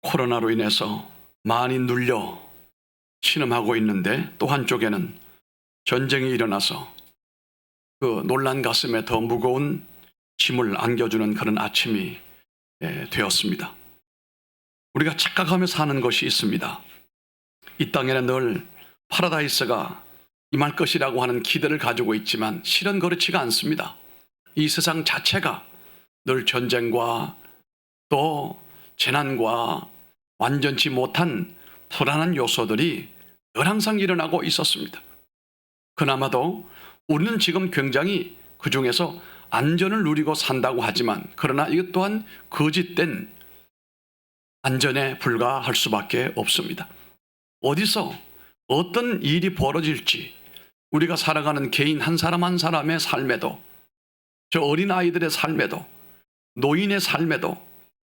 코로나로 인해서 많이 눌려 신음하고 있는데, 또 한쪽에는 전쟁이 일어나서 그 놀란 가슴에 더 무거운 짐을 안겨주는 그런 아침이 되었습니다. 우리가 착각하며 사는 것이 있습니다. 이 땅에는 늘 파라다이스가 임할 것이라고 하는 기대를 가지고 있지만 실은 그렇지가 않습니다. 이 세상 자체가 늘 전쟁과 또 재난과 완전치 못한 불안한 요소들이 늘 항상 일어나고 있었습니다. 그나마도 우리는 지금 굉장히 그 중에서 안전을 누리고 산다고 하지만, 그러나 이것 또한 거짓된 안전에 불과할 수밖에 없습니다. 어디서 어떤 일이 벌어질지, 우리가 살아가는 개인 한 사람 한 사람의 삶에도, 저 어린아이들의 삶에도, 노인의 삶에도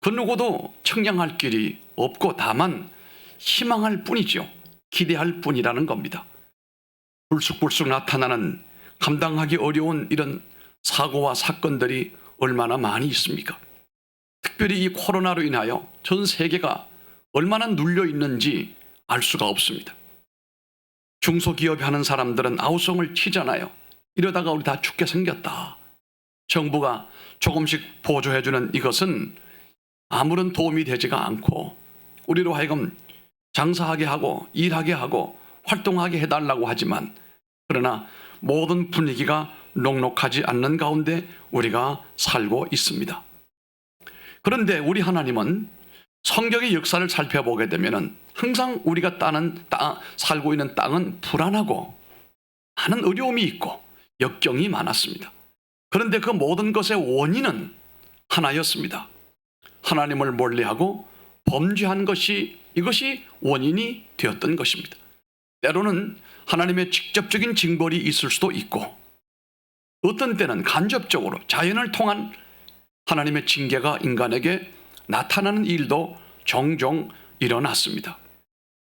그 누구도 청량할 길이 없고 다만 희망할 뿐이죠. 기대할 뿐이라는 겁니다. 불쑥불쑥 나타나는 감당하기 어려운 이런 사고와 사건들이 얼마나 많이 있습니까? 특별히 이 코로나로 인하여 전 세계가 얼마나 눌려 있는지 알 수가 없습니다. 중소기업이 하는 사람들은 아우성을 치잖아요. 이러다가 우리 다 죽게 생겼다. 정부가 조금씩 보조해주는 이것은 아무런 도움이 되지가 않고 우리로 하여금 장사하게 하고 일하게 하고 활동하게 해달라고 하지만, 그러나 모든 분위기가 녹록하지 않는 가운데 우리가 살고 있습니다. 그런데 우리 하나님은 성경의 역사를 살펴보게 되면 항상 우리가 살고 있는 땅은 불안하고 많은 어려움이 있고 역경이 많았습니다. 그런데 그 모든 것의 원인은 하나였습니다. 하나님을 멀리하고 범죄한 것이, 이것이 원인이 되었던 것입니다. 때로는 하나님의 직접적인 징벌이 있을 수도 있고, 어떤 때는 간접적으로 자연을 통한 하나님의 징계가 인간에게 나타나는 일도 종종 일어났습니다.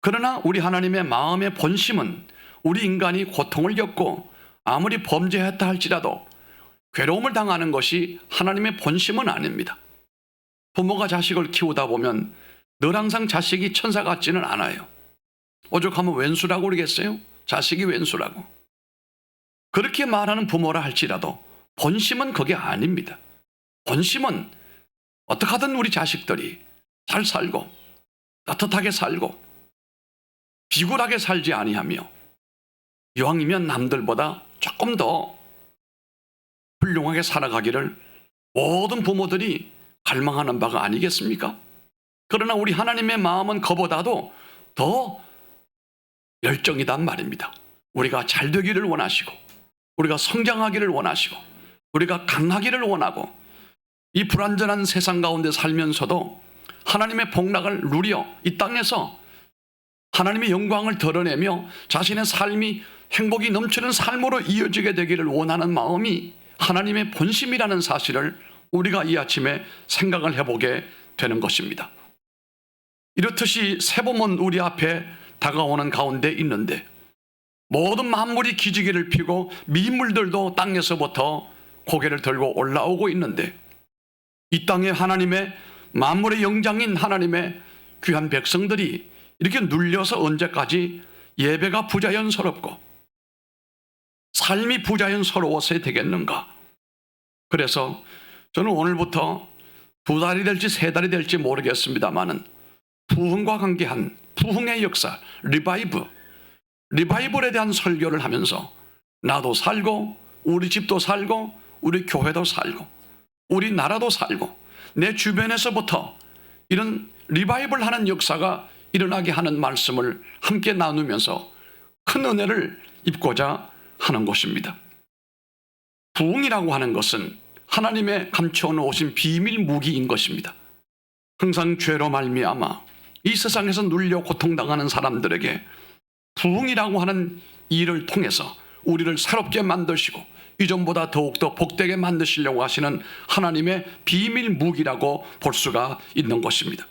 그러나 우리 하나님의 마음의 본심은 우리 인간이 고통을 겪고 아무리 범죄했다 할지라도 괴로움을 당하는 것이 하나님의 본심은 아닙니다. 부모가 자식을 키우다 보면 늘 항상 자식이 천사 같지는 않아요. 오죽하면 왼수라고 그러겠어요? 자식이 왼수라고. 그렇게 말하는 부모라 할지라도 본심은 그게 아닙니다. 본심은 어떻게 하든 우리 자식들이 잘 살고 따뜻하게 살고 비굴하게 살지 아니하며 이왕이면 남들보다 조금 더 훌륭하게 살아가기를 모든 부모들이 갈망하는 바가 아니겠습니까? 그러나 우리 하나님의 마음은 그보다도 더 열정이단 말입니다. 우리가 잘 되기를 원하시고, 우리가 성장하기를 원하시고, 우리가 강하기를 원하고, 이 불완전한 세상 가운데 살면서도 하나님의 복락을 누려 이 땅에서 하나님의 영광을 드러내며 자신의 삶이 행복이 넘치는 삶으로 이어지게 되기를 원하는 마음이 하나님의 본심이라는 사실을 우리가 이 아침에 생각을 해보게 되는 것입니다. 이렇듯이 새봄은 우리 앞에 다가오는 가운데 있는데, 모든 만물이 기지개를 펴고 미물들도 땅에서부터 고개를 들고 올라오고 있는데, 이 땅에 하나님의 만물의 영장인 하나님의 귀한 백성들이 이렇게 눌려서 언제까지 예배가 부자연스럽고 삶이 부자연스러워서 되겠는가? 그래서 저는 오늘부터 2달이 될지 3달이 될지 모르겠습니다만은 부흥과 관계한 부흥의 역사, 리바이벌에 대한 설교를 하면서 나도 살고 우리 집도 살고 우리 교회도 살고 우리 나라도 살고 내 주변에서부터 이런 리바이벌 하는 역사가 일어나게 하는 말씀을 함께 나누면서 큰 은혜를 입고자 하는 것입니다. 부흥이라고 하는 것은 하나님의 감춰 놓으신 비밀 무기인 것입니다. 항상 죄로 말미암아 이 세상에서 눌려 고통당하는 사람들에게 부흥이라고 하는 일을 통해서 우리를 새롭게 만드시고 이전보다 더욱더 복되게 만드시려고 하시는 하나님의 비밀 무기라고 볼 수가 있는 것입니다.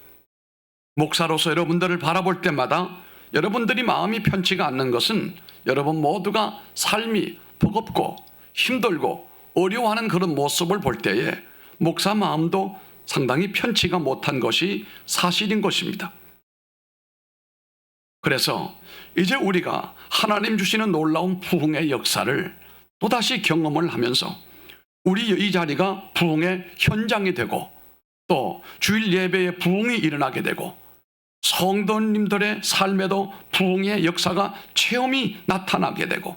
목사로서 여러분들을 바라볼 때마다 여러분들이 마음이 편치가 않는 것은 여러분 모두가 삶이 버겁고 힘들고 어려워하는 그런 모습을 볼 때에 목사 마음도 상당히 편치가 못한 것이 사실인 것입니다. 그래서 이제 우리가 하나님 주시는 놀라운 부흥의 역사를 또다시 경험을 하면서 우리 이 자리가 부흥의 현장이 되고 또 주일 예배에 부흥이 일어나게 되고 성도님들의 삶에도 부흥의 역사가 체험이 나타나게 되고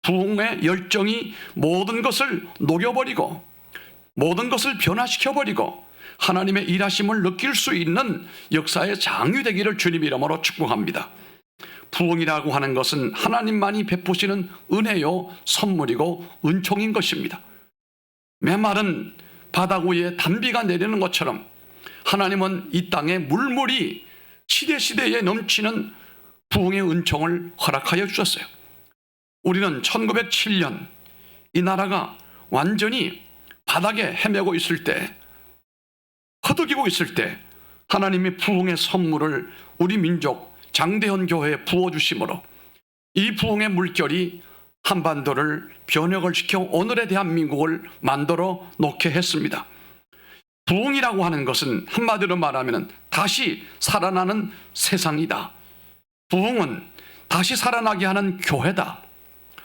부흥의 열정이 모든 것을 녹여버리고 모든 것을 변화시켜버리고 하나님의 일하심을 느낄 수 있는 역사의 장이 되기를 주님 이름으로 축복합니다. 부흥이라고 하는 것은 하나님만이 베푸시는 은혜요 선물이고 은총인 것입니다. 메마른 바다 위에 단비가 내리는 것처럼 하나님은 이 땅에 물물이 시대시대에 넘치는 부흥의 은총을 허락하여 주셨어요. 우리는 1907년 이 나라가 완전히 바닥에 헤매고 있을 때, 허덕이고 있을 때 하나님이 부흥의 선물을 우리 민족 장대현 교회에 부어주심으로 이 부흥의 물결이 한반도를 변혁을 시켜 오늘의 대한민국을 만들어 놓게 했습니다. 부흥이라고 하는 것은 한마디로 말하면 다시 살아나는 세상이다. 부흥은 다시 살아나게 하는 교회다.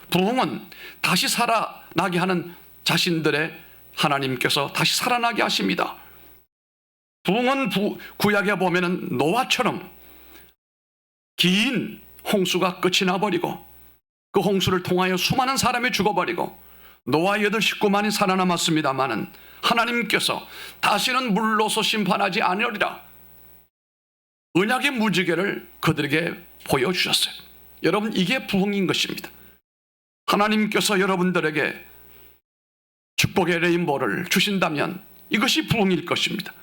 부흥은 다시 살아나게 하는 자신들의 하나님께서 다시 살아나게 하십니다. 부흥은 구약에 보면은 노아처럼 긴 홍수가 끝이 나버리고 그 홍수를 통하여 수많은 사람이 죽어버리고 노아 8식구만이 살아남았습니다마는 하나님께서 다시는 물로서 심판하지 않으리라 언약의 무지개를 그들에게 보여주셨어요. 여러분, 이게 부흥인 것입니다. 하나님께서 여러분들에게 축복의 레인보를 주신다면 이것이 부흥일 것입니다.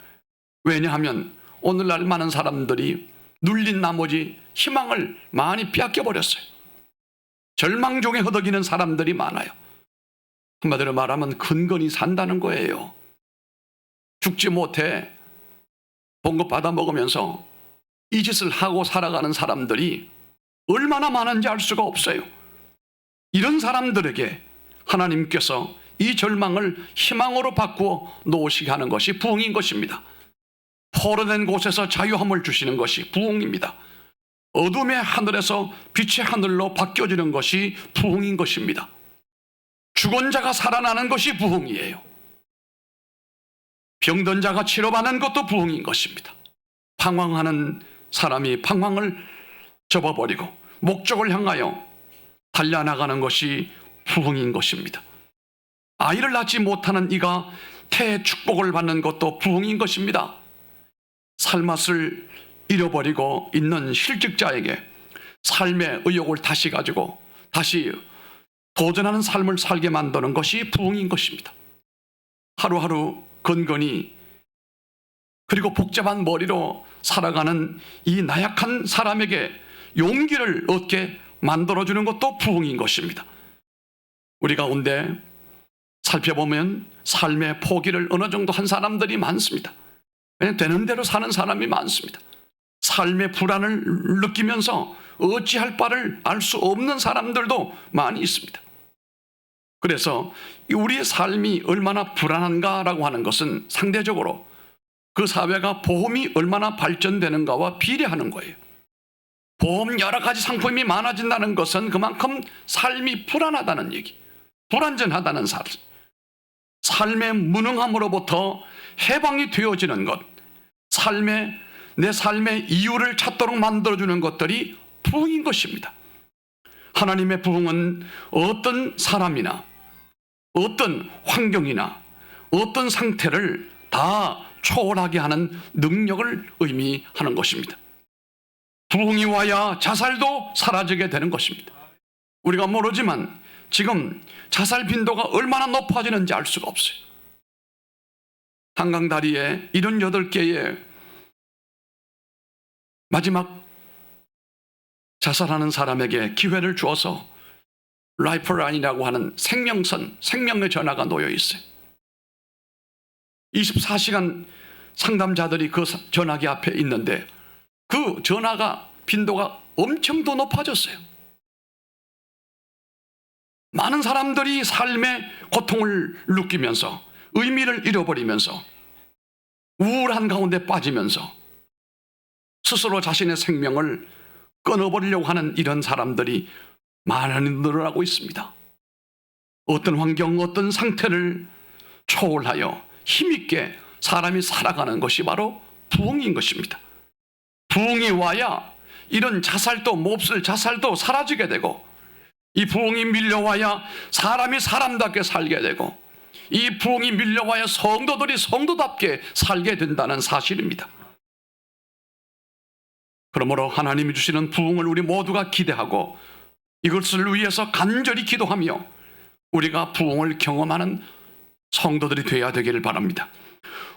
왜냐하면 오늘날 많은 사람들이 눌린 나머지 희망을 많이 빼앗겨버렸어요. 절망 중에 허덕이는 사람들이 많아요. 한마디로 말하면 근근히 산다는 거예요. 죽지 못해 봉급 받아 먹으면서 이 짓을 하고 살아가는 사람들이 얼마나 많은지 알 수가 없어요. 이런 사람들에게 하나님께서 이 절망을 희망으로 바꾸어 놓으시게 하는 것이 부흥인 것입니다. 포로된 곳에서 자유함을 주시는 것이 부흥입니다. 어둠의 하늘에서 빛의 하늘로 바뀌어지는 것이 부흥인 것입니다. 죽은 자가 살아나는 것이 부흥이에요. 병든 자가 치료받는 것도 부흥인 것입니다. 방황하는 사람이 방황을 접어버리고 목적을 향하여 달려나가는 것이 부흥인 것입니다. 아이를 낳지 못하는 이가 태의 축복을 받는 것도 부흥인 것입니다. 살맛을 잃어버리고 있는 실직자에게 삶의 의욕을 다시 가지고 다시 도전하는 삶을 살게 만드는 것이 부흥인 것입니다. 하루하루 근근히 그리고 복잡한 머리로 살아가는 이 나약한 사람에게 용기를 얻게 만들어주는 것도 부흥인 것입니다. 우리 가운데 살펴보면 삶의 포기를 어느 정도 한 사람들이 많습니다. 그냥 되는 대로 사는 사람이 많습니다. 삶의 불안을 느끼면서 어찌할 바를 알 수 없는 사람들도 많이 있습니다. 그래서 우리의 삶이 얼마나 불안한가라고 하는 것은 상대적으로 그 사회가 보험이 얼마나 발전되는가와 비례하는 거예요. 보험 여러 가지 상품이 많아진다는 것은 그만큼 삶이 불안하다는 얘기, 불안전하다는 삶, 삶의 무능함으로부터 해방이 되어지는 것, 내 삶의 이유를 찾도록 만들어주는 것들이 부흥인 것입니다. 하나님의 부흥은 어떤 사람이나 어떤 환경이나 어떤 상태를 다 초월하게 하는 능력을 의미하는 것입니다. 부흥이 와야 자살도 사라지게 되는 것입니다. 우리가 모르지만 지금 자살 빈도가 얼마나 높아지는지 알 수가 없어요. 한강다리에 78개의 마지막 자살하는 사람에게 기회를 주어서 라이프라인이라고 하는 생명선, 생명의 전화가 놓여 있어요. 24시간 상담자들이 그 전화기 앞에 있는데 그 전화가 빈도가 엄청 더 높아졌어요. 많은 사람들이 삶의 고통을 느끼면서 의미를 잃어버리면서 우울한 가운데 빠지면서 스스로 자신의 생명을 끊어버리려고 하는 이런 사람들이 많이 늘어나고 있습니다. 어떤 환경, 어떤 상태를 초월하여 힘있게 사람이 살아가는 것이 바로 부흥인 것입니다. 부흥이 와야 이런 자살도, 몹쓸 자살도 사라지게 되고, 이 부흥이 밀려와야 사람이 사람답게 살게 되고, 이 부흥이 밀려와야 성도들이 성도답게 살게 된다는 사실입니다. 그러므로 하나님이 주시는 부흥을 우리 모두가 기대하고 이것을 위해서 간절히 기도하며 우리가 부흥을 경험하는 성도들이 되어야 되기를 바랍니다.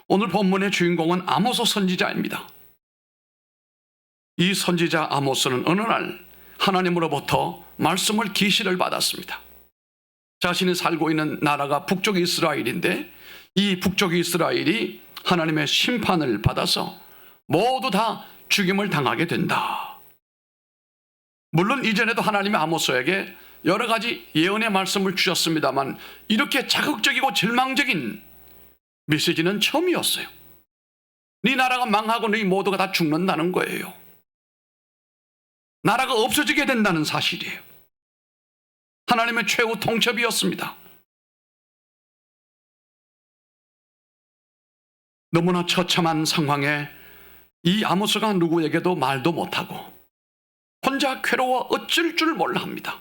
오늘 본문의 주인공은 아모스 선지자입니다. 이 선지자 아모스는 어느 날 하나님으로부터 말씀을 계시를 받았습니다. 자신이 살고 있는 나라가 북쪽 이스라엘인데 이 북쪽 이스라엘이 하나님의 심판을 받아서 모두 다 죽임을 당하게 된다. 물론 이전에도 하나님이 아모스에게 여러 가지 예언의 말씀을 주셨습니다만 이렇게 자극적이고 절망적인 메시지는 처음이었어요. 네 나라가 망하고 너희 모두가 다 죽는다는 거예요. 나라가 없어지게 된다는 사실이에요. 하나님의 최후 통첩이었습니다. 너무나 처참한 상황에 이 아모스가 누구에게도 말도 못하고 혼자 괴로워 어쩔 줄 몰라 합니다.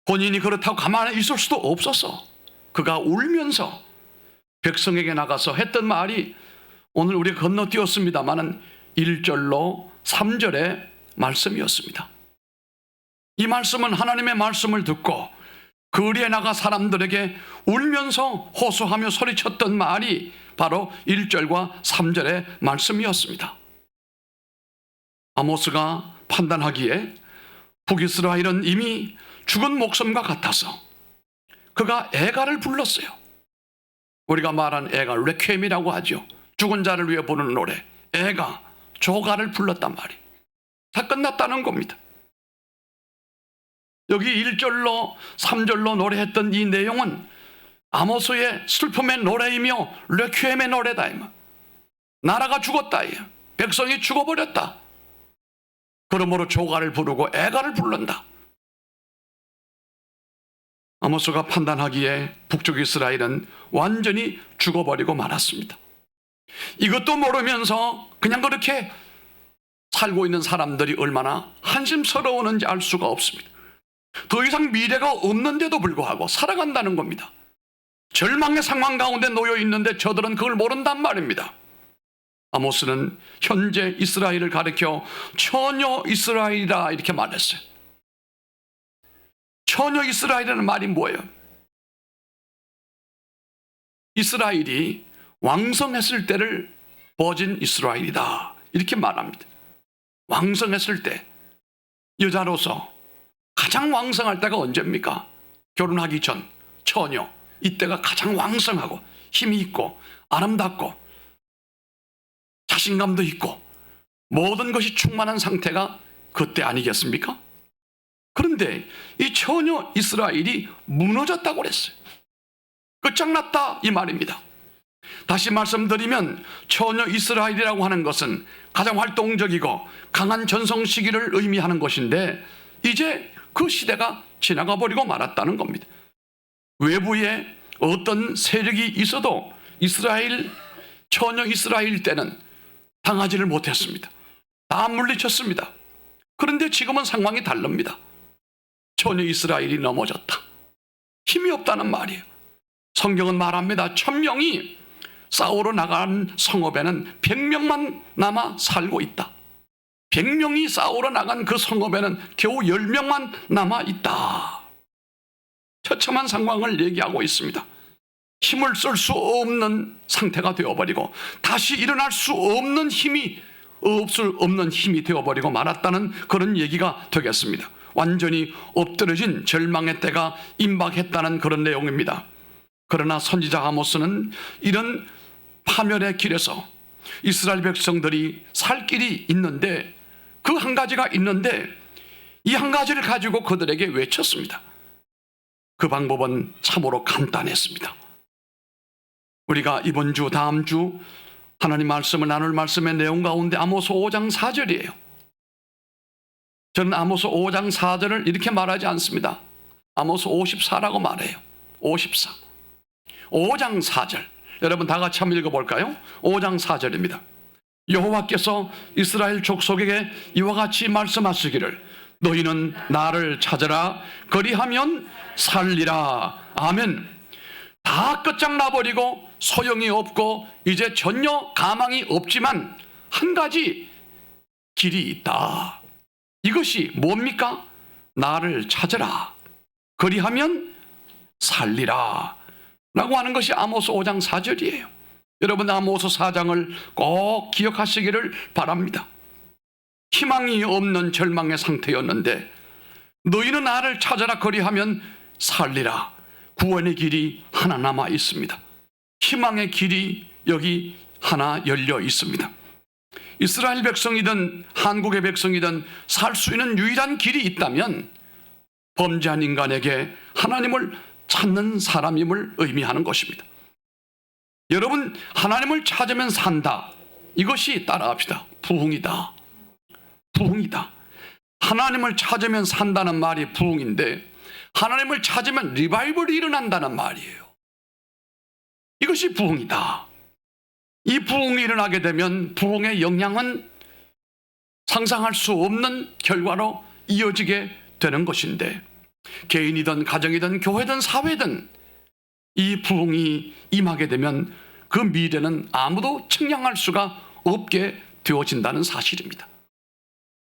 본인이 그렇다고 가만히 있을 수도 없어서 그가 울면서 백성에게 나가서 했던 말이 오늘 우리가 건너뛰었습니다마는 1절로 3절의 말씀이었습니다. 이 말씀은 하나님의 말씀을 듣고 거리에 나가 사람들에게 울면서 호소하며 소리쳤던 말이 바로 1절과 3절의 말씀이었습니다. 아모스가 판단하기에 북이스라엘은 이미 죽은 목숨과 같아서 그가 애가를 불렀어요. 우리가 말한 애가 레퀴엠이라고 하죠. 죽은 자를 위해 부르는 노래, 애가 조가를 불렀단 말이에요. 다 끝났다는 겁니다. 여기 1절로 3절로 노래했던 이 내용은 아모스의 슬픔의 노래이며 레퀴엠의 노래다. 나라가 죽었다. 백성이 죽어버렸다. 그러므로 조가를 부르고 애가를 부른다. 아모스가 판단하기에 북쪽 이스라엘은 완전히 죽어버리고 말았습니다. 이것도 모르면서 그냥 그렇게 살고 있는 사람들이 얼마나 한심스러웠는지 알 수가 없습니다. 더 이상 미래가 없는데도 불구하고 살아간다는 겁니다. 절망의 상황 가운데 놓여 있는데 저들은 그걸 모른단 말입니다. 아모스는 현재 이스라엘을 가리켜 처녀 이스라엘이라 이렇게 말했어요. 처녀 이스라엘이라는 말이 뭐예요? 이스라엘이 왕성했을 때를 버진 이스라엘이다 이렇게 말합니다. 왕성했을 때, 여자로서 가장 왕성할 때가 언제입니까? 결혼하기 전 처녀, 이때가 가장 왕성하고 힘이 있고 아름답고 자신감도 있고 모든 것이 충만한 상태가 그때 아니겠습니까? 그런데 이 처녀 이스라엘이 무너졌다고 그랬어요. 끝장났다 이 말입니다. 다시 말씀드리면 처녀 이스라엘이라고 하는 것은 가장 활동적이고 강한 전성 시기를 의미하는 것인데 이제 그 시대가 지나가 버리고 말았다는 겁니다. 외부에 어떤 세력이 있어도 이스라엘 처녀 이스라엘 때는 당하지를 못했습니다. 다 물리쳤습니다. 그런데 지금은 상황이 다릅니다. 처녀 이스라엘이 넘어졌다. 힘이 없다는 말이에요. 성경은 말합니다. 1000명이 싸우러 나간 성읍에는 100명만 남아 살고 있다. 100명이 싸우러 나간 그 성읍에는 겨우 10명만 남아 있다. 처참한 상황을 얘기하고 있습니다. 힘을 쓸 수 없는 상태가 되어버리고 다시 일어날 수 없는 힘이 되어버리고 말았다는 그런 얘기가 되겠습니다. 완전히 엎드러진 절망의 때가 임박했다는 그런 내용입니다. 그러나 선지자 아모스는 이런 파멸의 길에서 이스라엘 백성들이 살 길이 있는데 그 한 가지가 있는데 이 한 가지를 가지고 그들에게 외쳤습니다. 그 방법은 참으로 간단했습니다. 우리가 이번 주 다음 주 하나님 말씀을 나눌 말씀의 내용 가운데 아모스 5장 4절이에요. 저는 아모스 5장 4절을 이렇게 말하지 않습니다. 아모스 54라고 말해요. 54. 5장 4절. 여러분 다 같이 한번 읽어볼까요? 5장 4절입니다. 여호와께서 이스라엘 족속에게 이와 같이 말씀하시기를 너희는 나를 찾으라 그리하면 살리라. 아멘. 다 끝장나버리고 소용이 없고 이제 전혀 가망이 없지만 한 가지 길이 있다. 이것이 뭡니까? 나를 찾으라 그리하면 살리라 라고 하는 것이 아모스 5장 4절이에요. 여러분 아모스 4장을 꼭 기억하시기를 바랍니다. 희망이 없는 절망의 상태였는데 너희는 나를 찾아라 그리하면 살리라. 구원의 길이 하나 남아 있습니다. 희망의 길이 여기 하나 열려 있습니다. 이스라엘 백성이든 한국의 백성이든 살 수 있는 유일한 길이 있다면 범죄한 인간에게 하나님을 찾는 사람임을 의미하는 것입니다. 여러분 하나님을 찾으면 산다. 이것이 따라합시다. 부흥이다. 부흥이다. 하나님을 찾으면 산다는 말이 부흥인데 하나님을 찾으면 리바이벌이 일어난다는 말이에요. 이것이 부흥이다. 이 부흥이 일어나게 되면 부흥의 영향은 상상할 수 없는 결과로 이어지게 되는 것인데 개인이든 가정이든 교회든 사회든 이 부흥이 임하게 되면 그 미래는 아무도 측량할 수가 없게 되어진다는 사실입니다.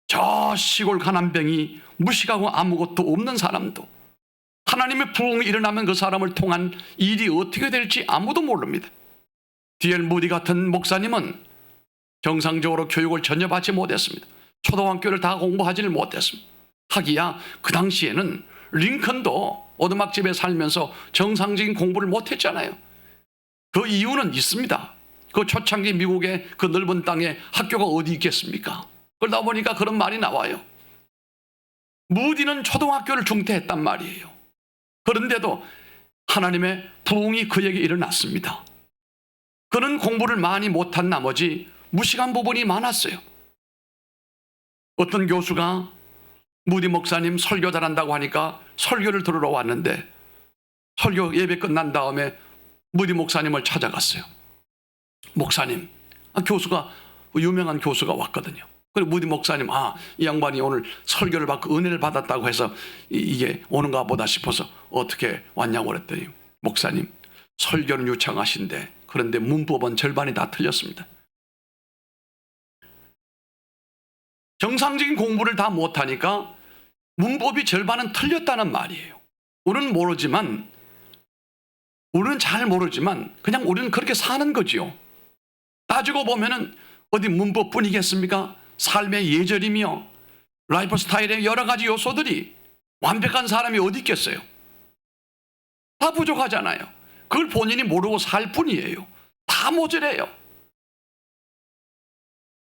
저 시골 가난뱅이 무식하고 아무것도 없는 사람도 하나님의 부흥이 일어나면 그 사람을 통한 일이 어떻게 될지 아무도 모릅니다. D.L. 무디 같은 목사님은 정상적으로 교육을 전혀 받지 못했습니다. 초등학교를 다 공부하지를 못했습니다. 하기야 그 당시에는 링컨도 오두막집에 살면서 정상적인 공부를 못했잖아요. 그 이유는 있습니다. 그 초창기 미국의 그 넓은 땅에 학교가 어디 있겠습니까? 그러다 보니까 그런 말이 나와요. 무디는 초등학교를 중퇴했단 말이에요. 그런데도 하나님의 부흥이 그에게 일어났습니다. 그는 공부를 많이 못한 나머지 무식한 부분이 많았어요. 어떤 교수가 무디 목사님 설교 잘한다고 하니까 설교를 들으러 왔는데 설교 예배 끝난 다음에 무디 목사님을 찾아갔어요. 목사님, 교수가 유명한 교수가 왔거든요. 그리고 무디 목사님, 이 양반이 오늘 설교를 받고 은혜를 받았다고 해서 이게 오는가 보다 싶어서 어떻게 왔냐고 그랬더니 목사님, 설교는 유창하신데 그런데 문법은 절반이 다 틀렸습니다. 정상적인 공부를 다 못하니까 문법이 절반은 틀렸다는 말이에요. 우리는 잘 모르지만 그냥 우리는 그렇게 사는 거지요. 따지고 보면은 어디 문법뿐이겠습니까? 삶의 예절이며 라이프 스타일의 여러 가지 요소들이 완벽한 사람이 어디 있겠어요? 다 부족하잖아요. 그걸 본인이 모르고 살 뿐이에요. 다 모자라요.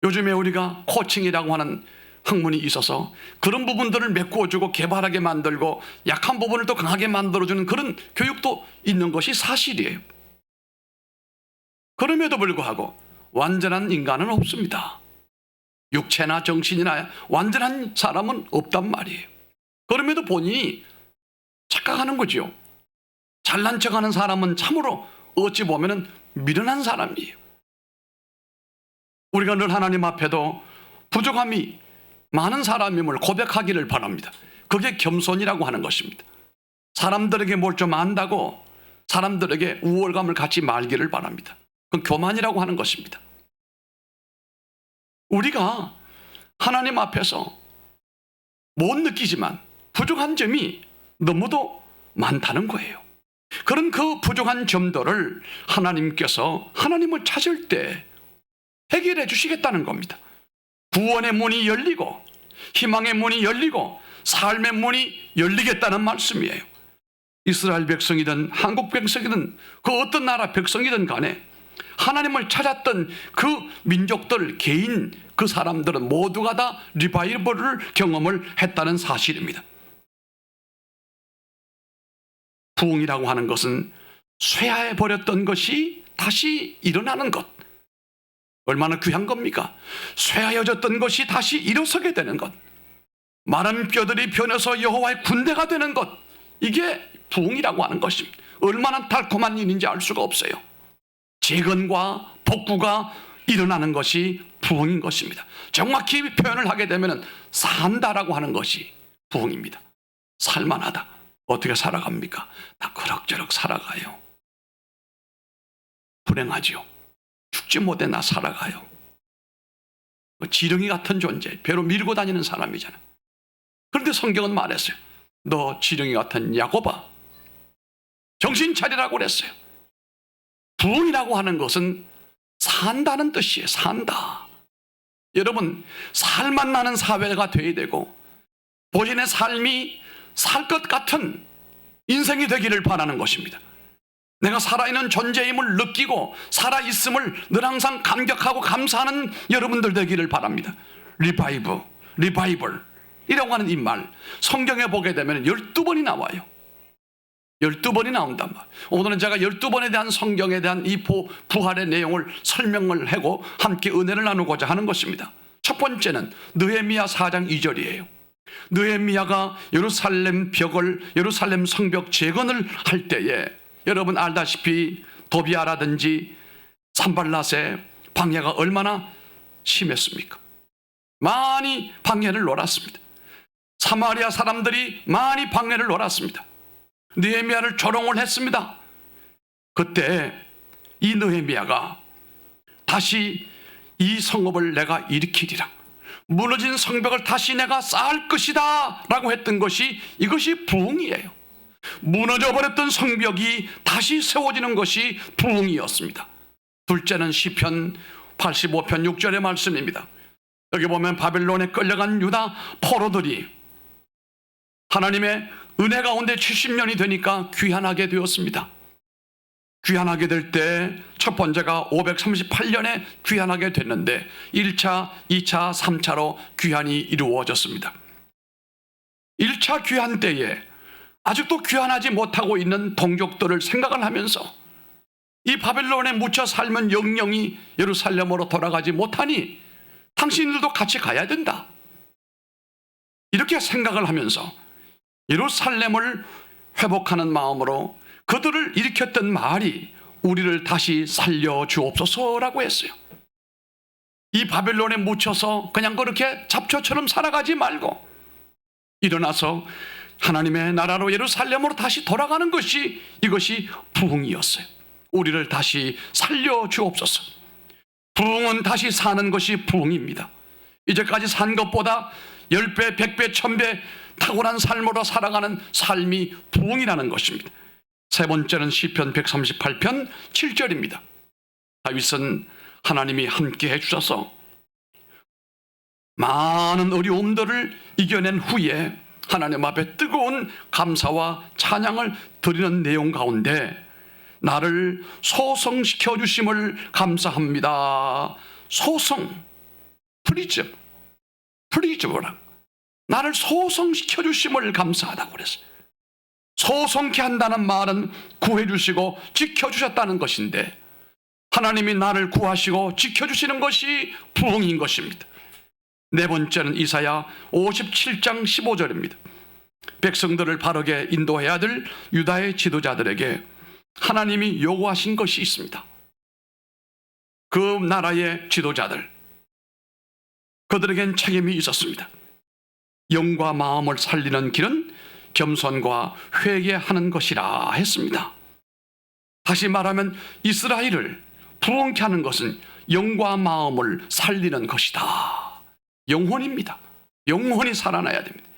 요즘에 우리가 코칭이라고 하는 학문이 있어서 그런 부분들을 메꾸어주고 개발하게 만들고 약한 부분을 또 강하게 만들어주는 그런 교육도 있는 것이 사실이에요. 그럼에도 불구하고 완전한 인간은 없습니다. 육체나 정신이나 완전한 사람은 없단 말이에요. 그럼에도 본인이 착각하는 거죠. 잘난 척하는 사람은 참으로 어찌 보면 미련한 사람이에요. 우리가 늘 하나님 앞에도 부족함이 많은 사람임을 고백하기를 바랍니다. 그게 겸손이라고 하는 것입니다. 사람들에게 뭘 좀 안다고 사람들에게 우월감을 갖지 말기를 바랍니다. 그건 교만이라고 하는 것입니다. 우리가 하나님 앞에서 못 느끼지만 부족한 점이 너무도 많다는 거예요. 그런 그 부족한 점들을 하나님께서 하나님을 찾을 때 해결해 주시겠다는 겁니다. 구원의 문이 열리고 희망의 문이 열리고 삶의 문이 열리겠다는 말씀이에요. 이스라엘 백성이든 한국 백성이든 그 어떤 나라 백성이든 간에 하나님을 찾았던 그 민족들, 개인 그 사람들은 모두가 다 리바이벌을 경험을 했다는 사실입니다. 부흥이라고 하는 것은 쇠하해 버렸던 것이 다시 일어나는 것, 얼마나 귀한 겁니까? 쇠하여졌던 것이 다시 일어서게 되는 것, 마른 뼈들이 변해서 여호와의 군대가 되는 것, 이게 부흥이라고 하는 것입니다. 얼마나 달콤한 일인지 알 수가 없어요. 재건과 복구가 일어나는 것이 부흥인 것입니다. 정확히 표현을 하게 되면 산다라고 하는 것이 부흥입니다. 살만하다. 어떻게 살아갑니까? 다 그럭저럭 살아가요. 불행하지요. 죽지 못해 나 살아가요. 지렁이 같은 존재, 배로 밀고 다니는 사람이잖아요. 그런데 성경은 말했어요. 너 지렁이 같은 야곱아, 정신 차리라고 그랬어요. 부흥이라고 하는 것은 산다는 뜻이에요. 산다. 여러분, 살맛 나는 사회가 되어야 되고 본인의 삶이 살 것 같은 인생이 되기를 바라는 것입니다. 내가 살아있는 존재임을 느끼고 살아있음을 늘 항상 감격하고 감사하는 여러분들 되기를 바랍니다. 리바이벌 이라고 하는 이 말, 성경에 보게 되면 12번이 나와요. 12번이 나온단 말이에요. 오늘은 제가 12번에 대한 성경에 대한 이 부활의 내용을 설명을 하고 함께 은혜를 나누고자 하는 것입니다. 첫 번째는 느헤미야 4장 2절이에요. 느헤미야가 예루살렘 성벽 재건을 할 때에 여러분 알다시피 도비아라든지 산발랏의 방해가 얼마나 심했습니까? 많이 방해를 놀았습니다. 사마리아 사람들이 많이 방해를 놀았습니다. 느헤미야를 조롱을 했습니다. 그때 이 느헤미야가 다시 이 성읍을 내가 일으키리라, 무너진 성벽을 다시 내가 쌓을 것이다 라고 했던 것이, 이것이 부흥이에요. 무너져버렸던 성벽이 다시 세워지는 것이 부흥이었습니다. 둘째는 시편 85편 6절의 말씀입니다. 여기 보면 바벨론에 끌려간 유다 포로들이 하나님의 은혜 가운데 70년이 되니까 귀환하게 되었습니다. 귀환하게 될 때 첫 번째가 538년에 귀환하게 됐는데 1차, 2차, 3차로 귀환이 이루어졌습니다. 1차 귀환 때에 아직도 귀환하지 못하고 있는 동족들을 생각을 하면서 이 바벨론에 묻혀 살면 영영이 예루살렘으로 돌아가지 못하니 당신들도 같이 가야 된다, 이렇게 생각을 하면서 예루살렘을 회복하는 마음으로 그들을 일으켰던 말이 우리를 다시 살려주옵소서라고 했어요. 이 바벨론에 묻혀서 그냥 그렇게 잡초처럼 살아가지 말고 일어나서 하나님의 나라로 예루살렘으로 다시 돌아가는 것이, 이것이 부흥이었어요. 우리를 다시 살려주옵소서. 부흥은 다시 사는 것이 부흥입니다. 이제까지 산 것보다 10배, 100배, 1000배 탁월한 삶으로 살아가는 삶이 부흥이라는 것입니다. 세 번째는 시편 138편 7절입니다. 다윗은 하나님이 함께 해주셔서 많은 어려움들을 이겨낸 후에 하나님 앞에 뜨거운 감사와 찬양을 드리는 내용 가운데 나를 소성시켜 주심을 감사합니다. 소성, 프리즈보라, 나를 소성시켜 주심을 감사하다고 그랬어요. 소성케 한다는 말은 구해주시고 지켜주셨다는 것인데 하나님이 나를 구하시고 지켜주시는 것이 부흥인 것입니다. 네 번째는 이사야 57장 15절입니다. 백성들을 바르게 인도해야 될 유다의 지도자들에게 하나님이 요구하신 것이 있습니다. 그 나라의 지도자들, 그들에겐 책임이 있었습니다. 영과 마음을 살리는 길은 겸손과 회개하는 것이라 했습니다. 다시 말하면 이스라엘을 부흥케 하는 것은 영과 마음을 살리는 것이다. 영혼입니다. 영혼이 살아나야 됩니다.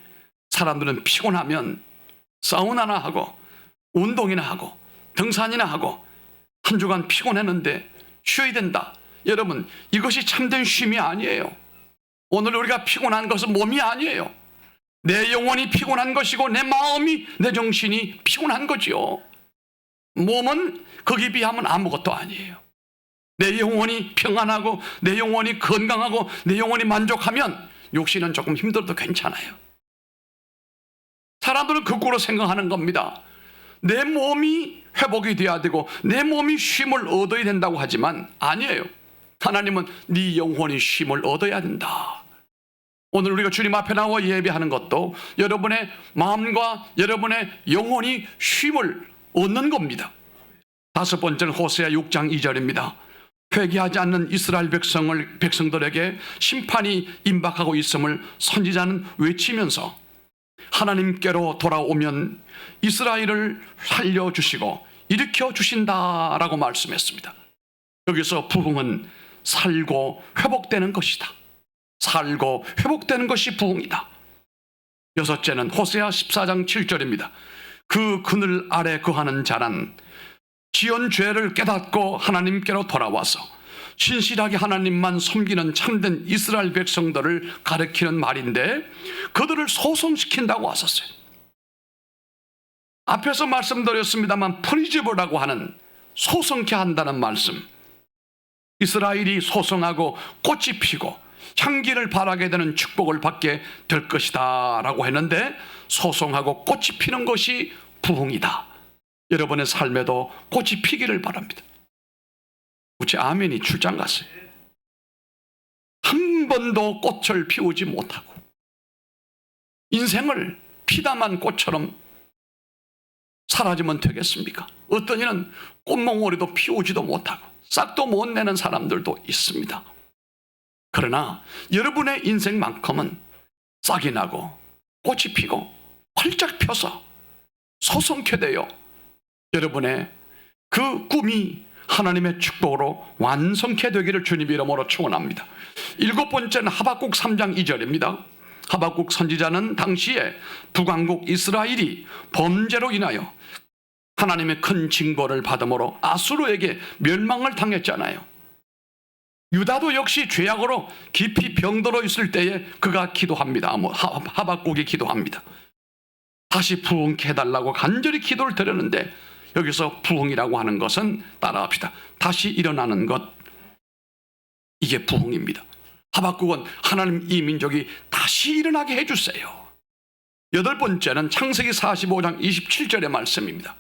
사람들은 피곤하면 사우나나 하고 운동이나 하고 등산이나 하고 한 주간 피곤했는데 쉬어야 된다. 여러분, 이것이 참된 쉼이 아니에요. 오늘 우리가 피곤한 것은 몸이 아니에요. 내 영혼이 피곤한 것이고 내 마음이, 내 정신이 피곤한 거지요. 몸은 거기에 비하면 아무것도 아니에요. 내 영혼이 평안하고 내 영혼이 건강하고 내 영혼이 만족하면 육신은 조금 힘들어도 괜찮아요. 사람들은 거꾸로 생각하는 겁니다. 내 몸이 회복이 돼야 되고 내 몸이 쉼을 얻어야 된다고 하지만 아니에요. 하나님은 네 영혼이 쉼을 얻어야 된다. 오늘 우리가 주님 앞에 나와 예배하는 것도 여러분의 마음과 여러분의 영혼이 쉼을 얻는 겁니다. 다섯 번째는 호세아 6장 2절입니다. 회개하지 않는 이스라엘 백성들에게 심판이 임박하고 있음을 선지자는 외치면서 하나님께로 돌아오면 이스라엘을 살려주시고 일으켜주신다라고 말씀했습니다. 여기서 부흥은 살고 회복되는 것이다. 살고 회복되는 것이 부흥이다. 여섯째는 호세아 14장 7절입니다. 그 그늘 아래 거하는 자는 지은 죄를 깨닫고 하나님께로 돌아와서 신실하게 하나님만 섬기는 참된 이스라엘 백성들을 가리키는 말인데 그들을 소송시킨다고 하셨어요. 앞에서 말씀드렸습니다만 프리즈버라고 하는 소송케 한다는 말씀. 이스라엘이 소송하고 꽃이 피고 향기를 바라게 되는 축복을 받게 될 것이다 라고 했는데 소송하고 꽃이 피는 것이 부흥이다. 여러분의 삶에도 꽃이 피기를 바랍니다. 우리 아멘이 출장 갔어요. 한 번도 꽃을 피우지 못하고 인생을 피담한 꽃처럼 사라지면 되겠습니까? 어떤 이는 꽃몽오리도 피우지도 못하고 싹도 못 내는 사람들도 있습니다. 그러나 여러분의 인생만큼은 싹이 나고 꽃이 피고 활짝 펴서 소성케 되어 여러분의 그 꿈이 하나님의 축복으로 완성케 되기를 주님 이름으로 축원합니다. 일곱 번째는 하박국 3장 2절입니다. 하박국 선지자는 당시에 북왕국 이스라엘이 범죄로 인하여 하나님의 큰 징벌을 받음으로 아수르에게 멸망을 당했잖아요. 유다도 역시 죄악으로 깊이 병들어 있을 때에 그가 기도합니다. 하박국이 기도합니다. 다시 부흥케 해달라고 간절히 기도를 드렸는데 여기서 부흥이라고 하는 것은 따라합시다. 다시 일어나는 것, 이게 부흥입니다. 하박국은 하나님 이 민족이 다시 일어나게 해주세요. 여덟 번째는 창세기 45장 27절의 말씀입니다.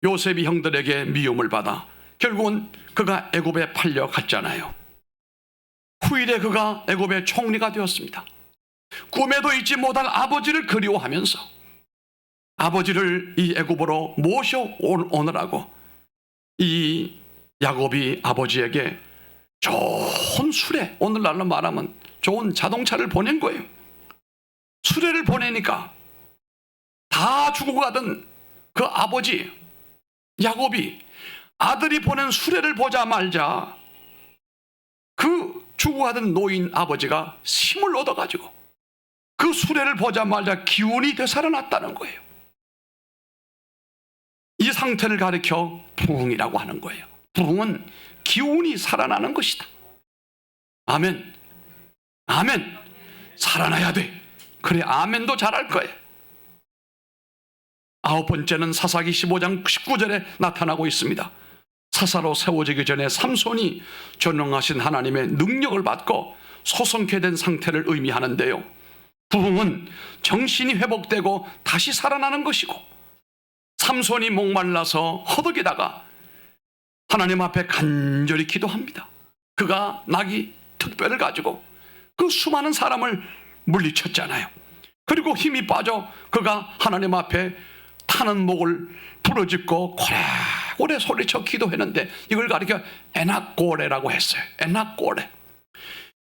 요셉이 형들에게 미움을 받아 결국은 그가 애굽에 팔려갔잖아요. 후일에 그가 애굽의 총리가 되었습니다. 꿈에도 잊지 못할 아버지를 그리워하면서 아버지를 이 애굽으로 모셔오느라고 이 야곱이 아버지에게 좋은 수레, 오늘날로 말하면 좋은 자동차를 보낸 거예요. 수레를 보내니까 다 죽어가던 그 아버지 야곱이 아들이 보낸 수레를 보자마자 그 죽어가던 노인 아버지가 힘을 얻어가지고 그 수레를 보자마자 기운이 되살아났다는 거예요. 이 상태를 가리켜 부흥이라고 하는 거예요. 부흥은 기운이 살아나는 것이다. 아멘. 아멘. 살아나야 돼. 그래 아멘도 잘할 거예요. 아홉 번째는 사사기 15장 19절에 나타나고 있습니다. 사사로 세워지기 전에 삼손이 전능하신 하나님의 능력을 받고 소성케 된 상태를 의미하는데요. 부흥은 정신이 회복되고 다시 살아나는 것이고 삼손이 목말라서 허덕이다가 하나님 앞에 간절히 기도합니다. 그가 나귀 특별을 가지고 그 수많은 사람을 물리쳤잖아요. 그리고 힘이 빠져 그가 하나님 앞에 타는 목을 부러짓고 고래고래 소리쳐 기도했는데 이걸 가리켜 에낙고레라고 했어요. 에낙고레.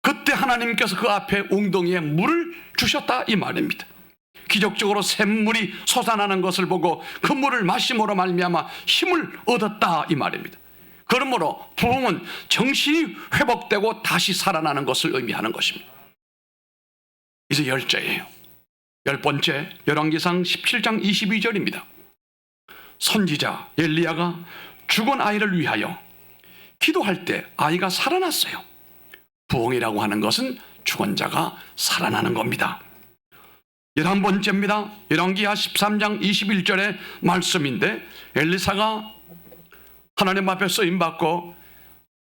그때 하나님께서 그 앞에 웅덩이에 물을 주셨다 이 말입니다. 기적적으로 샘물이 솟아나는 것을 보고 그 물을 마심으로 말미암아 힘을 얻었다 이 말입니다. 그러므로 부흥은 정신이 회복되고 다시 살아나는 것을 의미하는 것입니다. 이제 열째예요. 열 번째, 열왕기상 17장 22절입니다. 선지자 엘리야가 죽은 아이를 위하여 기도할 때 아이가 살아났어요. 부흥이라고 하는 것은 죽은 자가 살아나는 겁니다. 11번째입니다. 열왕기하 13장 21절의 말씀인데 엘리사가 하나님 앞에 쓰임받고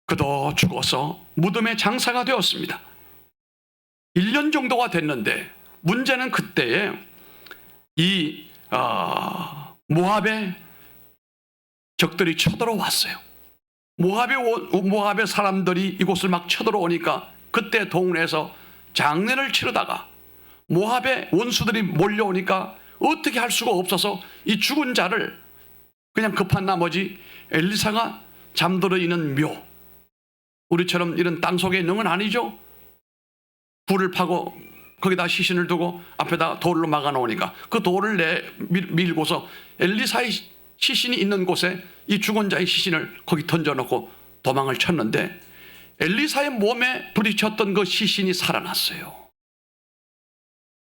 그도 죽어서 무덤의 장사가 되었습니다. 1년 정도가 됐는데 문제는 그때에 이 모압의 적들이 쳐들어왔어요. 모압의 사람들이 이곳을 막 쳐들어오니까 그때 동네에서 장례를 치르다가 모압의 원수들이 몰려오니까 어떻게 할 수가 없어서 이 죽은 자를 그냥 급한 나머지 엘리사가 잠들어 있는 묘, 우리처럼 이런 땅 속에 있는 건 아니죠. 불을 파고 거기다 시신을 두고 앞에다 돌로 막아 놓으니까 그 돌을 밀고서 엘리사의 시신이 있는 곳에 이 죽은 자의 시신을 거기 던져놓고 도망을 쳤는데 엘리사의 몸에 부딪혔던 그 시신이 살아났어요.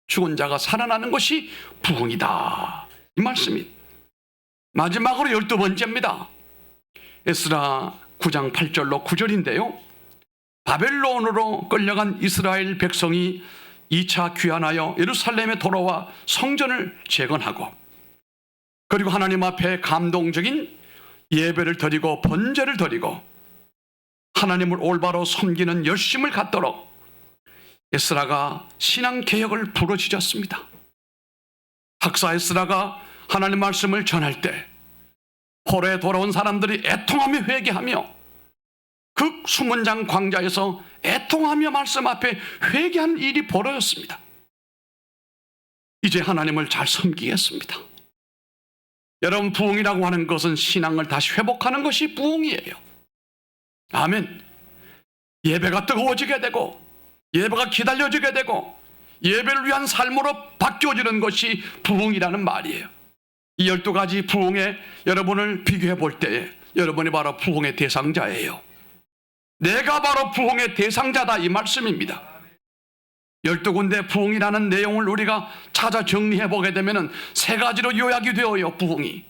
죽은 자가 살아나는 것이 부흥이다, 이 말씀이. 마지막으로 12번째입니다. 에스라 9장 8절로 9절인데요. 바벨론으로 끌려간 이스라엘 백성이 2차 귀환하여 예루살렘에 돌아와 성전을 재건하고 그리고 하나님 앞에 감동적인 예배를 드리고 번제를 드리고 하나님을 올바로 섬기는 열심을 갖도록 에스라가 신앙개혁을 부르짖었습니다. 학사 에스라가 하나님 말씀을 전할 때 포로에 돌아온 사람들이 애통하며 회개하며 그 수문장 광자에서 애통하며 말씀 앞에 회개한 일이 벌어졌습니다. 이제 하나님을 잘 섬기겠습니다. 여러분, 부흥이라고 하는 것은 신앙을 다시 회복하는 것이 부흥이에요. 아멘. 예배가 뜨거워지게 되고 예배가 기다려지게 되고 예배를 위한 삶으로 바뀌어지는 것이 부흥이라는 말이에요. 이 12가지 부흥에 여러분을 비교해 볼 때에 여러분이 바로 부흥의 대상자예요. 내가 바로 부흥의 대상자다, 이 말씀입니다. 12군데 부흥이라는 내용을 우리가 찾아 정리해 보게 되면 3가지로 요약이 되어요. 부흥이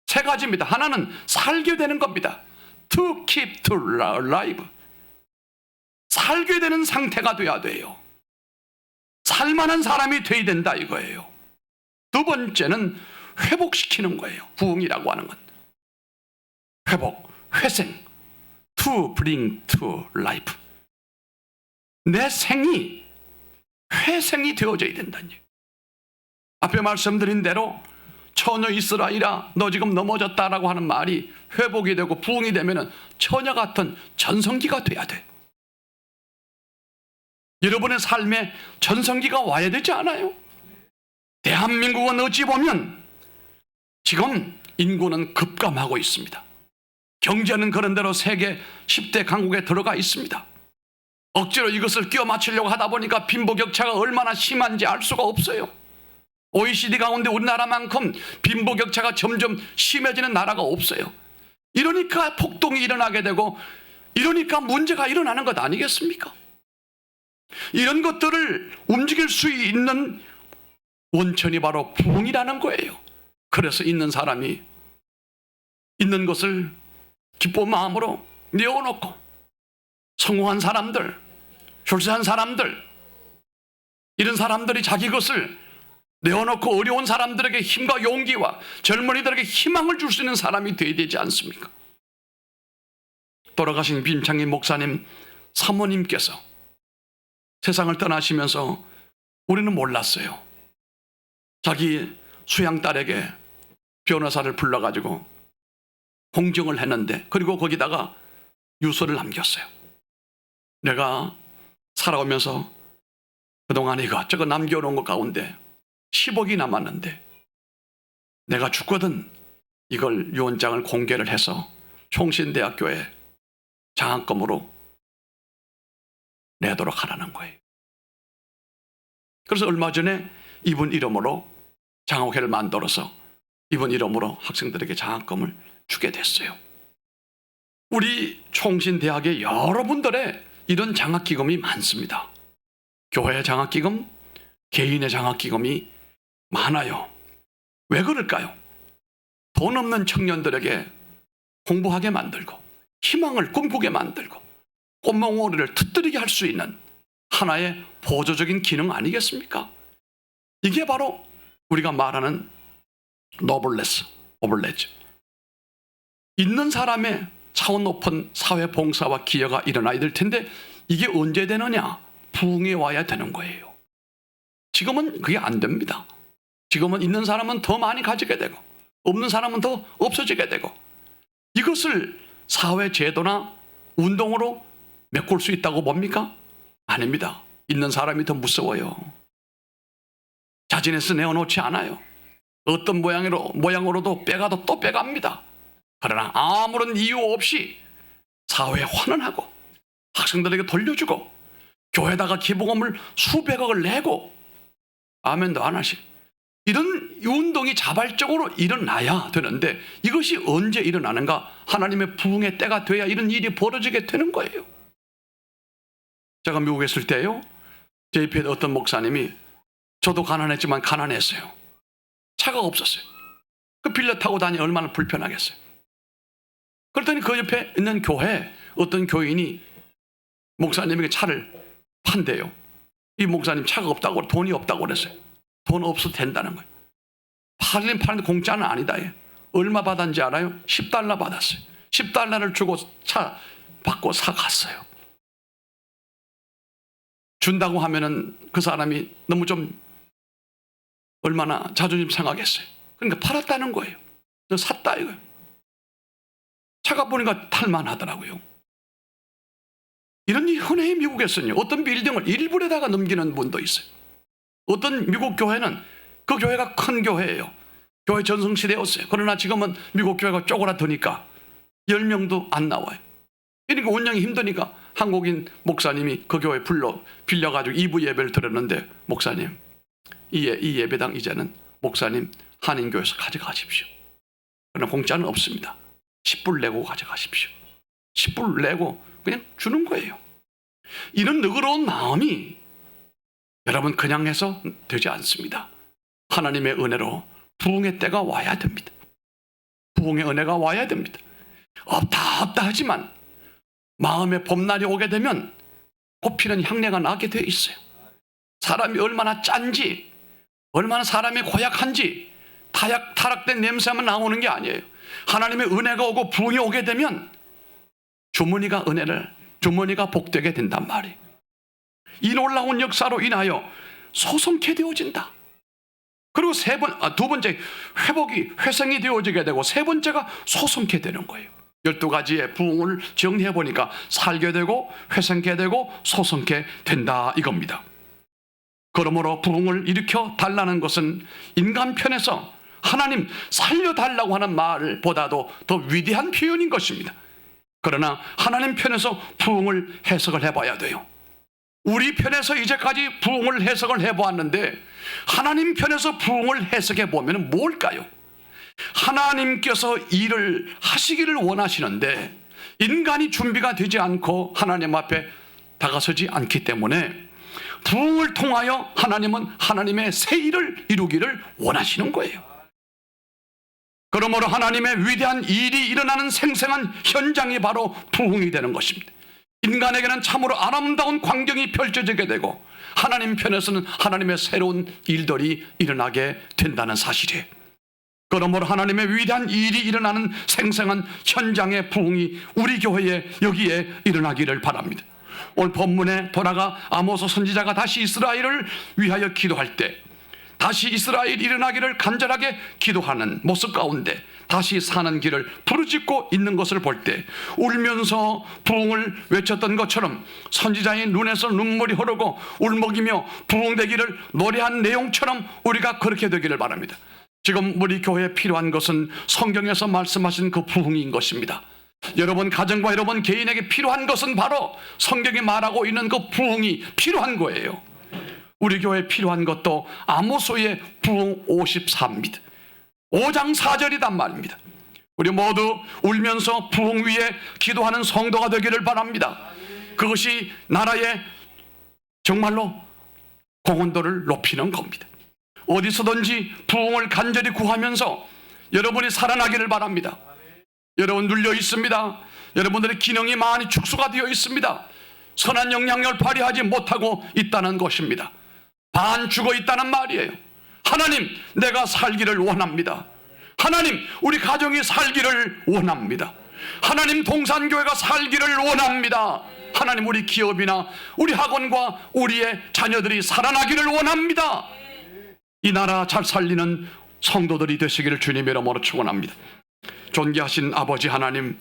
3가지입니다. 하나는 살게 되는 겁니다. To keep to alive. 살게 되는 상태가 돼야 돼요. 살만한 사람이 돼야 된다, 이거예요. 2번째는 회복시키는 거예요. 부흥이라고 하는 건 회복, 회생. To bring to life. 내 생이 회생이 되어져야 된다니. 앞에 말씀드린 대로 처녀 이스라엘아, 너 지금 넘어졌다라고 하는 말이 회복이 되고 부흥이 되면 처녀 같은 전성기가 돼야 돼. 여러분의 삶에 전성기가 와야 되지 않아요? 대한민국은 어찌 보면 지금 인구는 급감하고 있습니다. 경제는 그런대로 세계 10대 강국에 들어가 있습니다. 억지로 이것을 끼워 맞추려고 하다 보니까 빈부격차가 얼마나 심한지 알 수가 없어요. OECD 가운데 우리나라만큼 빈부격차가 점점 심해지는 나라가 없어요. 이러니까 폭동이 일어나게 되고 이러니까 문제가 일어나는 것 아니겠습니까? 이런 것들을 움직일 수 있는 원천이 바로 부흥이라는 거예요. 그래서 있는 사람이 있는 것을 기쁜 마음으로 내어놓고 성공한 사람들, 출세한 사람들, 이런 사람들이 자기 것을 내어놓고 어려운 사람들에게 힘과 용기와 젊은이들에게 희망을 줄 수 있는 사람이 되어야 되지 않습니까? 돌아가신 빔창희 목사님 사모님께서 세상을 떠나시면서 우리는 몰랐어요. 자기 수양딸에게 변호사를 불러가지고 공정을 했는데, 그리고 거기다가 유서를 남겼어요. 내가 살아오면서 그동안 이것저것 남겨놓은 것 가운데 10억이 남았는데 내가 죽거든 이걸 유언장을 공개를 해서 총신대학교에 장학금으로 내도록 하라는 거예요. 그래서 얼마 전에 이분 이름으로 장학회를 만들어서 이분 이름으로 학생들에게 장학금을 주게 됐어요. 우리 총신대학에 여러분들의 이런 장학기금이 많습니다. 교회 장학기금, 개인의 장학기금이 많아요. 왜 그럴까요? 돈 없는 청년들에게 공부하게 만들고 희망을 꿈꾸게 만들고 꽃몽오리를 터뜨리게 할 수 있는 하나의 보조적인 기능 아니겠습니까? 이게 바로 우리가 말하는 노블레스, 오블레즈. 있는 사람의 차원 높은 사회 봉사와 기여가 일어나야 될 텐데 이게 언제 되느냐? 부흥에 와야 되는 거예요. 지금은 그게 안 됩니다. 지금은 있는 사람은 더 많이 가지게 되고 없는 사람은 더 없어지게 되고, 이것을 사회 제도나 운동으로 메꿀 수 있다고 봅니까? 아닙니다. 있는 사람이 더 무서워요. 자진해서 내어놓지 않아요. 어떤 모양으로도 빼가도 또 빼갑니다. 그러나 아무런 이유 없이 사회에 환원하고 학생들에게 돌려주고 교회에다가 기부금을 수백억을 내고 아멘도 안 하시고, 이런 운동이 자발적으로 일어나야 되는데, 이것이 언제 일어나는가? 하나님의 부흥의 때가 돼야 이런 일이 벌어지게 되는 거예요. 제가 미국에 있을 때요, 제 옆에 어떤 목사님이, 저도 가난했지만 가난했어요. 차가 없었어요. 그 빌려 타고 다니 얼마나 불편하겠어요. 그랬더니 그 옆에 있는 교회 어떤 교인이 목사님에게 차를 판대요. 이 목사님 차가 없다고, 돈이 없다고 그랬어요. 돈 없어도 된다는 거예요. 파는데 공짜는 아니다. 얼마 받았는지 알아요? $10 받았어요. $10를 주고 차 받고 사갔어요. 준다고 하면은 그 사람이 너무 좀 얼마나 자존심 상하겠어요. 그러니까 팔았다는 거예요. 샀다 이거예요. 차가 보니까 탈만하더라고요. 이런 일이 흔히 미국에서는요, 어떤 빌딩을 1불에다가 넘기는 분도 있어요. 어떤 미국 교회는, 그 교회가 큰 교회예요. 교회 전성시대였어요. 그러나 지금은 미국 교회가 쪼그라드니까 10명도 안 나와요. 그러니까 운영이 힘드니까 한국인 목사님이 그 교회 빌려가지고 2부 예배를 드렸는데, 목사님, 이 예배당 이제는 목사님 한인교회에서 가져가십시오. 그러나 공짜는 없습니다. 10불 내고 가져가십시오. 10불 내고 그냥 주는 거예요. 이런 너그러운 마음이 여러분 그냥 해서 되지 않습니다. 하나님의 은혜로 부흥의 때가 와야 됩니다. 부흥의 은혜가 와야 됩니다. 없다 하지만 마음의 봄날이 오게 되면 꽃피는 향내가 나게 되어 있어요. 사람이 얼마나 짠지, 얼마나 사람이 고약한지 타락된 냄새만 나오는 게 아니에요. 하나님의 은혜가 오고 부흥이 오게 되면 주머니가 복되게 된단 말이에요. 이 놀라운 역사로 인하여 소성케 되어진다. 그리고 두 번째, 회생이 되어지게 되고, 세 번째가 소성케 되는 거예요. 12가지의 부흥을 정리해 보니까 살게 되고 회생케 되고 소성케 된다 이겁니다. 그러므로 부흥을 일으켜 달라는 것은 인간 편에서 하나님 살려달라고 하는 말보다도 더 위대한 표현인 것입니다. 그러나 하나님 편에서 부흥을 해석을 해봐야 돼요. 우리 편에서 이제까지 부흥을 해석을 해보았는데, 하나님 편에서 부흥을 해석해 보면 뭘까요? 하나님께서 일을 하시기를 원하시는데 인간이 준비가 되지 않고 하나님 앞에 다가서지 않기 때문에 부흥을 통하여 하나님은 하나님의 새 일을 이루기를 원하시는 거예요. 그러므로 하나님의 위대한 일이 일어나는 생생한 현장이 바로 부흥이 되는 것입니다. 인간에게는 참으로 아름다운 광경이 펼쳐지게 되고, 하나님 편에서는 하나님의 새로운 일들이 일어나게 된다는 사실이에요. 그러므로 하나님의 위대한 일이 일어나는 생생한 현장의 부흥이 우리 교회에 여기에 일어나기를 바랍니다. 오늘 본문에 돌아가 아모스 선지자가 다시 이스라엘을 위하여 기도할 때, 다시 이스라엘이 일어나기를 간절하게 기도하는 모습 가운데 다시 사는 길을 부르짖고 있는 것을 볼 때, 울면서 부흥을 외쳤던 것처럼 선지자의 눈에서 눈물이 흐르고 울먹이며 부흥되기를 노래한 내용처럼 우리가 그렇게 되기를 바랍니다. 지금 우리 교회에 필요한 것은 성경에서 말씀하신 그 부흥인 것입니다. 여러분 가정과 여러분 개인에게 필요한 것은 바로 성경이 말하고 있는 그 부흥이 필요한 거예요. 우리 교회에 필요한 것도 아모스의 부흥 54입니다. 5장 4절이란 말입니다. 우리 모두 울면서 부흥 위에 기도하는 성도가 되기를 바랍니다. 그것이 나라의 정말로 공헌도를 높이는 겁니다. 어디서든지 부흥을 간절히 구하면서 여러분이 살아나기를 바랍니다. 여러분 눌려 있습니다. 여러분들의 기능이 많이 축소가 되어 있습니다. 선한 영향력을 발휘하지 못하고 있다는 것입니다. 반 죽어 있다는 말이에요. 하나님, 내가 살기를 원합니다. 하나님, 우리 가정이 살기를 원합니다. 하나님, 동산교회가 살기를 원합니다. 하나님, 우리 기업이나 우리 학원과 우리의 자녀들이 살아나기를 원합니다. 이 나라 잘 살리는 성도들이 되시기를 주님의 이름으로 축원합니다. 존귀하신 아버지 하나님,